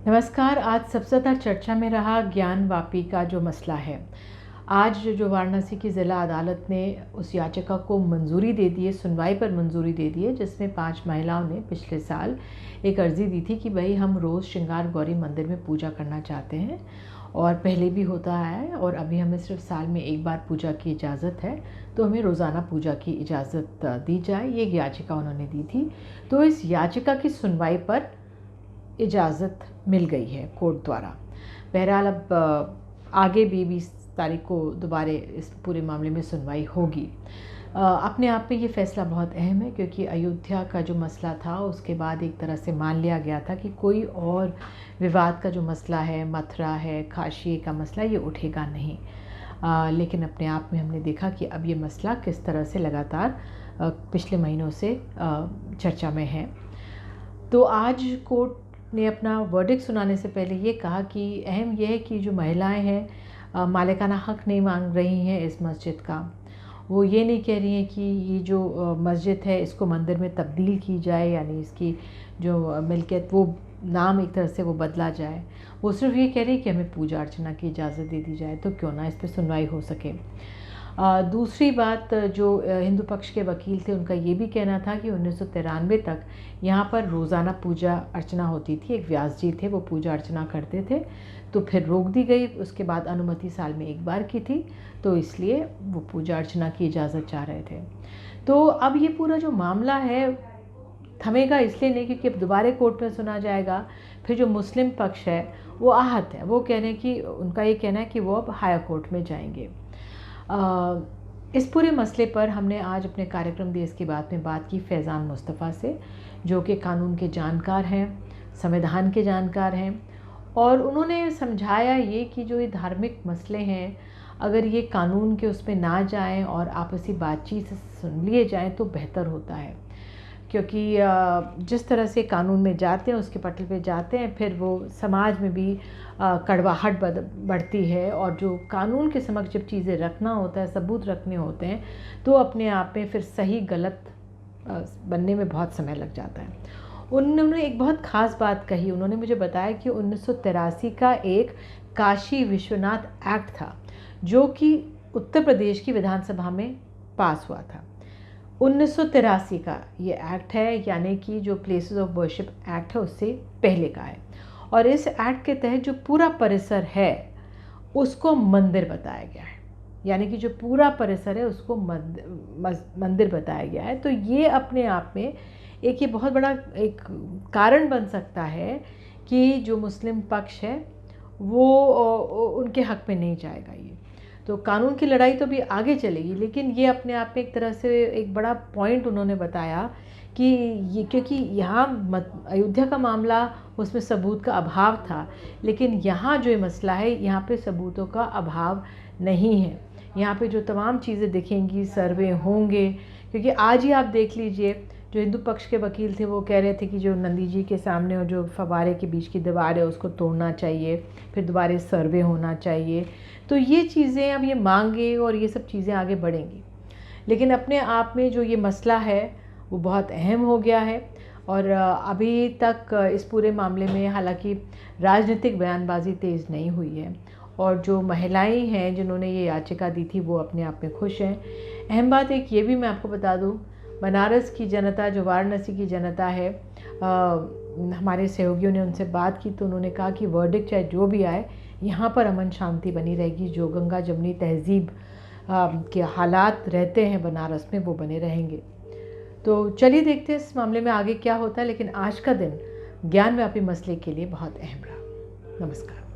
नमस्कार। आज सबसे ज़्यादा चर्चा में रहा ज्ञान वापी का जो मसला है। आज जो वाराणसी की ज़िला अदालत ने उस याचिका को मंजूरी दे दी है, सुनवाई पर मंजूरी दे दी है, जिसमें 5 महिलाओं ने पिछले साल एक अर्ज़ी दी थी कि भाई हम रोज़ श्रृंगार गौरी मंदिर में पूजा करना चाहते हैं और पहले भी होता है और अभी हमें सिर्फ साल में एक बार पूजा की इजाज़त है, तो हमें रोज़ाना पूजा की इजाज़त दी जाए। ये याचिका उन्होंने दी थी। तो इस याचिका की सुनवाई पर इजाज़त मिल गई है कोर्ट द्वारा। बहरहाल अब आगे भी 20 तारीख को दोबारा इस पूरे मामले में सुनवाई होगी। अपने आप में ये फ़ैसला बहुत अहम है, क्योंकि अयोध्या का जो मसला था उसके बाद एक तरह से मान लिया गया था कि कोई और विवाद का जो मसला है, मथुरा है, काशी का मसला, ये उठेगा नहीं। लेकिन अपने आप में हमने देखा कि अब ये मसला किस तरह से लगातार पिछले महीनों से चर्चा में है। तो आज कोर्ट ने अपना वर्डिक्ट सुनाने से पहले ये कहा कि अहम यह है कि जो महिलाएं हैं मालिकाना हक़ नहीं मांग रही हैं इस मस्जिद का। वो ये नहीं कह रही हैं कि ये जो मस्जिद है इसको मंदिर में तब्दील की जाए, यानी इसकी जो मिल्कियत वो नाम एक तरह से वो बदला जाए। वो सिर्फ ये कह रही है कि हमें पूजा अर्चना की इजाज़त दे दी जाए, तो क्यों ना इस पर सुनवाई हो सके। दूसरी बात, जो हिंदू पक्ष के वकील थे उनका ये भी कहना था कि 1993 तक यहाँ पर रोज़ाना पूजा अर्चना होती थी। एक व्यास जी थे, वो पूजा अर्चना करते थे, तो फिर रोक दी गई। उसके बाद अनुमति साल में एक बार की थी, तो इसलिए वो पूजा अर्चना की इजाज़त चाह रहे थे। तो अब ये पूरा जो मामला है थमेगा इसलिए नहीं क्योंकि अब दोबारा कोर्ट में सुना जाएगा। फिर जो मुस्लिम पक्ष है वो आहत है, वो कह रहे हैं कि उनका ये कहना है कि वो अब हायर कोर्ट में जाएंगे। इस पूरे मसले पर हमने आज अपने कार्यक्रम देश की बात में बात की फैज़ान मुस्तफ़ा से, जो कि कानून के जानकार हैं, संविधान के जानकार हैं, और उन्होंने समझाया ये कि जो ये धार्मिक मसले हैं, अगर ये कानून के उसमें ना जाएं और आपसी बातचीत से सुन लिए जाएं तो बेहतर होता है। क्योंकि जिस तरह से कानून में जाते हैं, उसके पटल पे जाते हैं, फिर वो समाज में भी कड़वाहट बढ़ती है, और जो कानून के समक्ष जब चीज़ें रखना होता है, सबूत रखने होते हैं, तो अपने आप में फिर सही गलत बनने में बहुत समय लग जाता है। उन्होंने एक बहुत ख़ास बात कही। उन्होंने मुझे बताया कि 1983 का एक काशी विश्वनाथ एक्ट था, जो कि उत्तर प्रदेश की विधानसभा में पास हुआ था। 1983 का ये एक्ट है, यानी कि जो प्लेसेस ऑफ वर्शिप एक्ट है उससे पहले का है। और इस एक्ट के तहत जो पूरा परिसर है उसको मंदिर बताया गया है, यानी कि जो पूरा परिसर है उसको मंदिर बताया गया है। तो ये अपने आप में एक ये बहुत बड़ा एक कारण बन सकता है कि जो मुस्लिम पक्ष है वो उनके हक़ में नहीं जाएगा। ये तो कानून की लड़ाई तो भी आगे चलेगी, लेकिन ये अपने आप में एक तरह से एक बड़ा पॉइंट उन्होंने बताया कि ये, क्योंकि यहाँ अयोध्या का मामला उसमें सबूत का अभाव था, लेकिन यहाँ जो ये मसला है यहाँ पे सबूतों का अभाव नहीं है। यहाँ पे जो तमाम चीज़ें दिखेंगी, सर्वे होंगे, क्योंकि आज ही आप देख लीजिए, जो हिंदू पक्ष के वकील थे वो कह रहे थे कि जो नंदी जी के सामने और जो फव्वारे के बीच की दीवार है उसको तोड़ना चाहिए, फिर दोबारा सर्वे होना चाहिए। तो ये चीज़ें अब ये मांगे और ये सब चीज़ें आगे बढ़ेंगी, लेकिन अपने आप में जो ये मसला है वो बहुत अहम हो गया है। और अभी तक इस पूरे मामले में हालांकि राजनीतिक बयानबाजी तेज़ नहीं हुई है, और जो महिलाएं हैं जिन्होंने ये याचिका दी थी वो अपने आप में खुश हैं। अहम बात एक ये भी मैं आपको बता दूं, बनारस की जनता, जो वाराणसी की जनता है, हमारे सहयोगियों ने उनसे बात की तो उन्होंने कहा कि वर्डिक्ट चाहे जो भी आए, यहाँ पर अमन शांति बनी रहेगी। जो गंगा जमनी तहज़ीब के हालात रहते हैं बनारस में वो बने रहेंगे। तो चलिए देखते हैं इस मामले में आगे क्या होता है, लेकिन आज का दिन ज्ञान व्यापी मसले के लिए बहुत अहम रहा। नमस्कार।